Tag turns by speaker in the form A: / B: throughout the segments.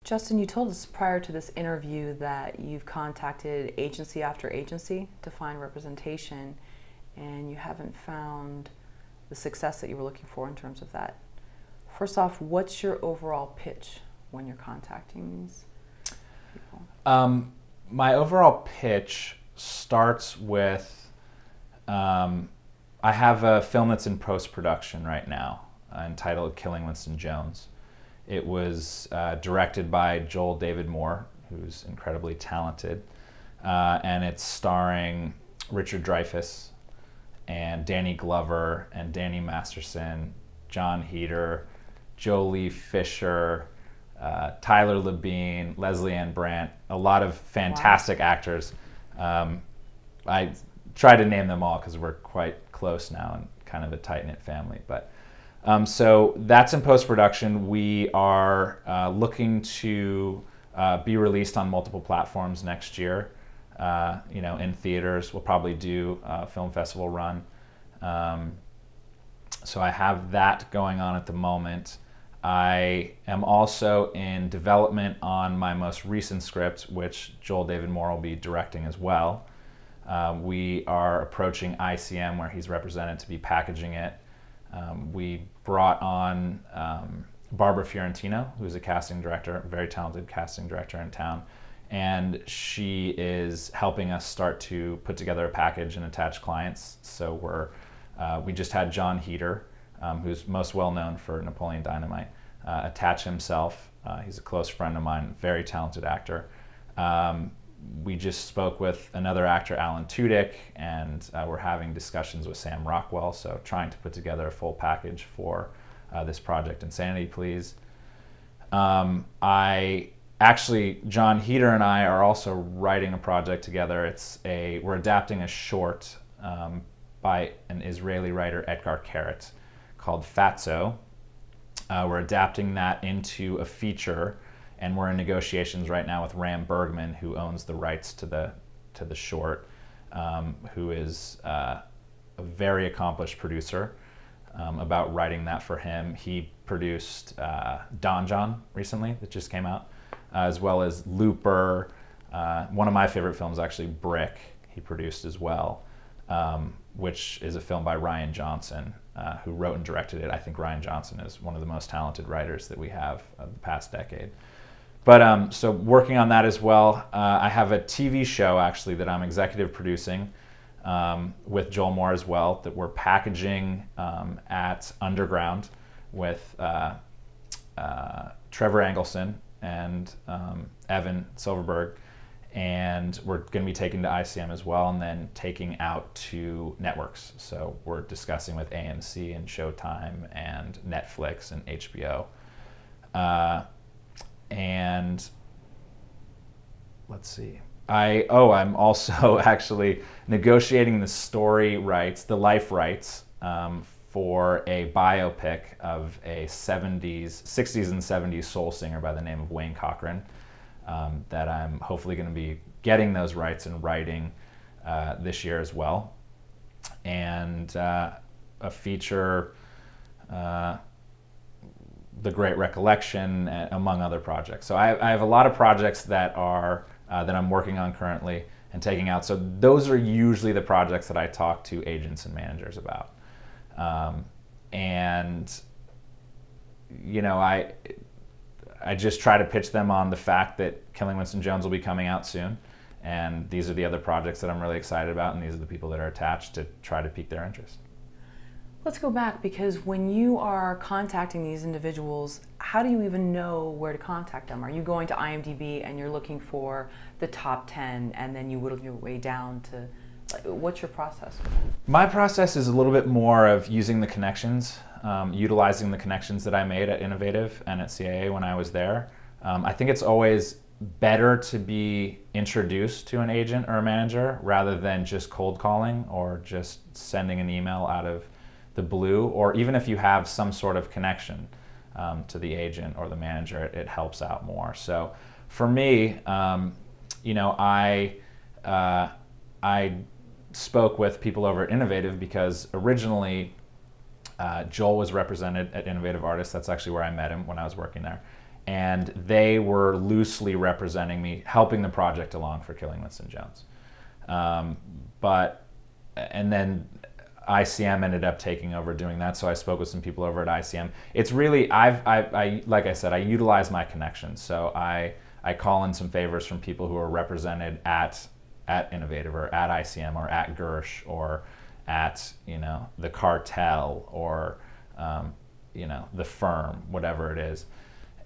A: Justin, you told us prior to this interview that you've contacted agency after agency to find representation, and you haven't found the success that you were looking for in terms of that. First off, what's your overall pitch when you're contacting these people?
B: My overall pitch starts with, I have a film that's in post-production right now entitled Killing Winston Jones. It was directed by Joel David Moore, who's incredibly talented, and it's starring Richard Dreyfuss and Danny Glover and Danny Masterson, John Heder, Jolie Fisher, Tyler Labine, Lesley-Ann Brandt, a lot of fantastic actors. I try to name them all because we're quite close now and kind of a tight-knit family. But so that's in post-production. We are looking to be released on multiple platforms next year. In theaters. We'll probably do a film festival run. So I have that going on at the moment. I am also in development on my most recent script, which Joel David Moore will be directing as well. We are approaching ICM, where he's represented, to be packaging it. We brought on Barbara Fiorentino, who's a casting director, a very talented casting director in town, and she is helping us start to put together a package and attach clients. So we just had John Heder, who's most well known for Napoleon Dynamite, attach himself. He's a close friend of mine, very talented actor. We just spoke with another actor, Alan Tudyk, and we're having discussions with Sam Rockwell, so trying to put together a full package for this project, Insanity Please. John Heder and I are also writing a project together. We're adapting a short by an Israeli writer, Etgar Keret, called Fatso. We're adapting that into a feature, and we're in negotiations right now with Ram Bergman, who owns the rights to the short, who is a very accomplished producer, about writing that for him. He produced Don John recently, that just came out, as well as Looper. One of my favorite films, actually, Brick, he produced as well, which is a film by Rian Johnson, who wrote and directed it. I think Rian Johnson is one of the most talented writers that we have of the past decade. But so working on that as well. I have a TV show, actually, that I'm executive producing with Joel Moore as well, that we're packaging at Underground with Trevor Engelson and Evan Silverberg, and we're going to be taking to ICM as well, and then taking out to networks. So we're discussing with AMC and Showtime and Netflix and HBO. And let's see. I'm also actually negotiating the story rights, the life rights, for a biopic of a 60s and 70s soul singer by the name of Wayne Cochran, that I'm hopefully going to be getting those rights and writing this year as well. And a feature, The Great Recollection, among other projects. So I have a lot of projects that I'm working on currently and taking out. So those are usually the projects that I talk to agents and managers about. I just try to pitch them on the fact that Killing Winston Jones will be coming out soon, and these are the other projects that I'm really excited about, and these are the people that are attached, to try to pique their interest.
A: Let's go back, because when you are contacting these individuals, how do you even know where to contact them? Are you going to IMDb and you're looking for the top 10, and then you whittle your way down to, what's your process?
B: My process is a little bit more of using the connections, utilizing the connections that I made at Innovative and at CAA when I was there. I think it's always better to be introduced to an agent or a manager rather than just cold calling or just sending an email out of the blue, or even if you have some sort of connection to the agent or the manager, it helps out more. So for me, I spoke with people over at Innovative because originally Joel was represented at Innovative Artists. That's actually where I met him when I was working there. and they were loosely representing me, helping the project along for Killing Winston Jones. And then ICM ended up taking over doing that, so I spoke with some people over at ICM. It's really, like I said, I utilize my connections. So I call in some favors from people who are represented at Innovative or at ICM or at Gersh or at, the Cartel or, the Firm, whatever it is.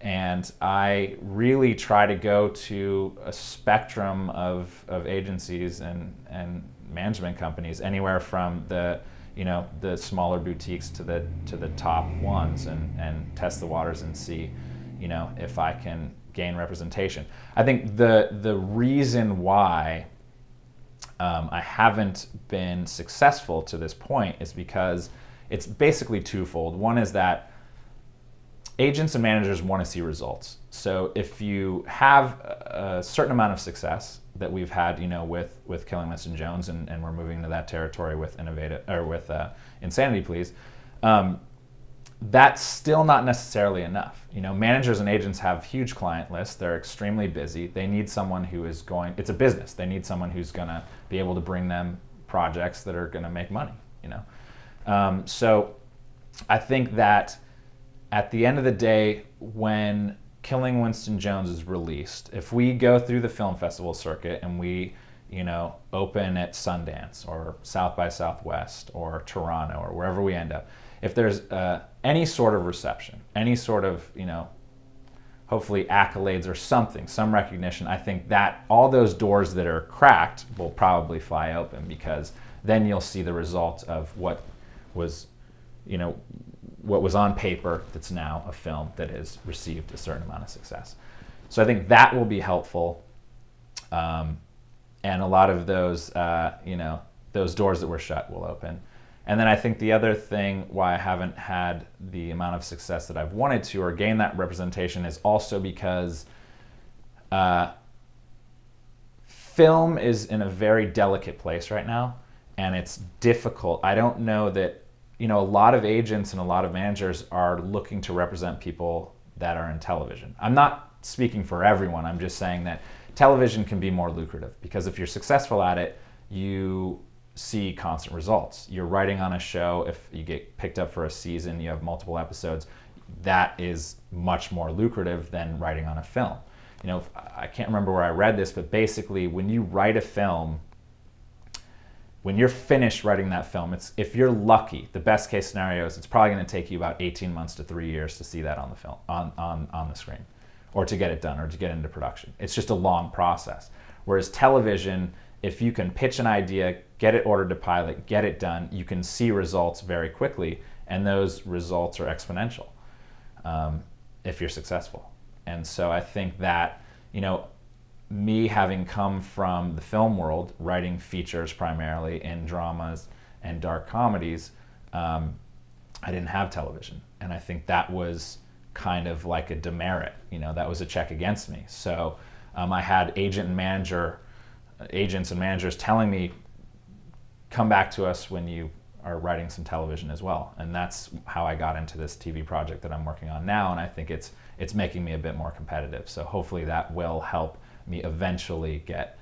B: And I really try to go to a spectrum of agencies and management companies, anywhere from the smaller boutiques to the top ones, and test the waters and see, if I can gain representation. I think the reason why I haven't been successful to this point is because it's basically twofold. One is that agents and managers want to see results. So if you have a certain amount of success that we've had, with Killing Winston Jones, and we're moving into that territory with Insanity Please, that's still not necessarily enough. Managers and agents have huge client lists. They're extremely busy. They need someone who is it's a business. They need someone who's going to be able to bring them projects that are going to make money, So I think that at the end of the day, when Killing Winston Jones is released, if we go through the film festival circuit and we, open at Sundance or South by Southwest or Toronto or wherever we end up, if there's any sort of reception, any sort of, hopefully accolades or something, some recognition, I think that all those doors that are cracked will probably fly open, because then you'll see the result of what was on paper that's now a film that has received a certain amount of success. So I think that will be helpful. And a lot of those, those doors that were shut will open. And then I think the other thing why I haven't had the amount of success that I've wanted to, or gain that representation, is also because film is in a very delicate place right now, and it's difficult. I don't know that, a lot of agents and a lot of managers are looking to represent people that are in television. I'm not speaking for everyone. I'm just saying that television can be more lucrative, because if you're successful at it, you see constant results. You're writing on a show, if you get picked up for a season, you have multiple episodes, that is much more lucrative than writing on a film. I can't remember where I read this, but basically when you write a film, when you're finished writing that film, if you're lucky, the best case scenario is it's probably going to take you about 18 months to 3 years to see that on the film, on the screen, or to get it done, or to get into production. It's just a long process. Whereas television, if you can pitch an idea, get it ordered to pilot, get it done, you can see results very quickly, and those results are exponential if you're successful. And so I think that, me having come from the film world, writing features primarily in dramas and dark comedies, I didn't have television. And I think that was kind of like a demerit, that was a check against me. So I had agents and managers telling me, come back to us when you are writing some television as well. And that's how I got into this TV project that I'm working on now, and I think it's making me a bit more competitive. So hopefully that will help me eventually get,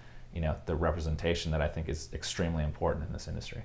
B: the representation that I think is extremely important in this industry.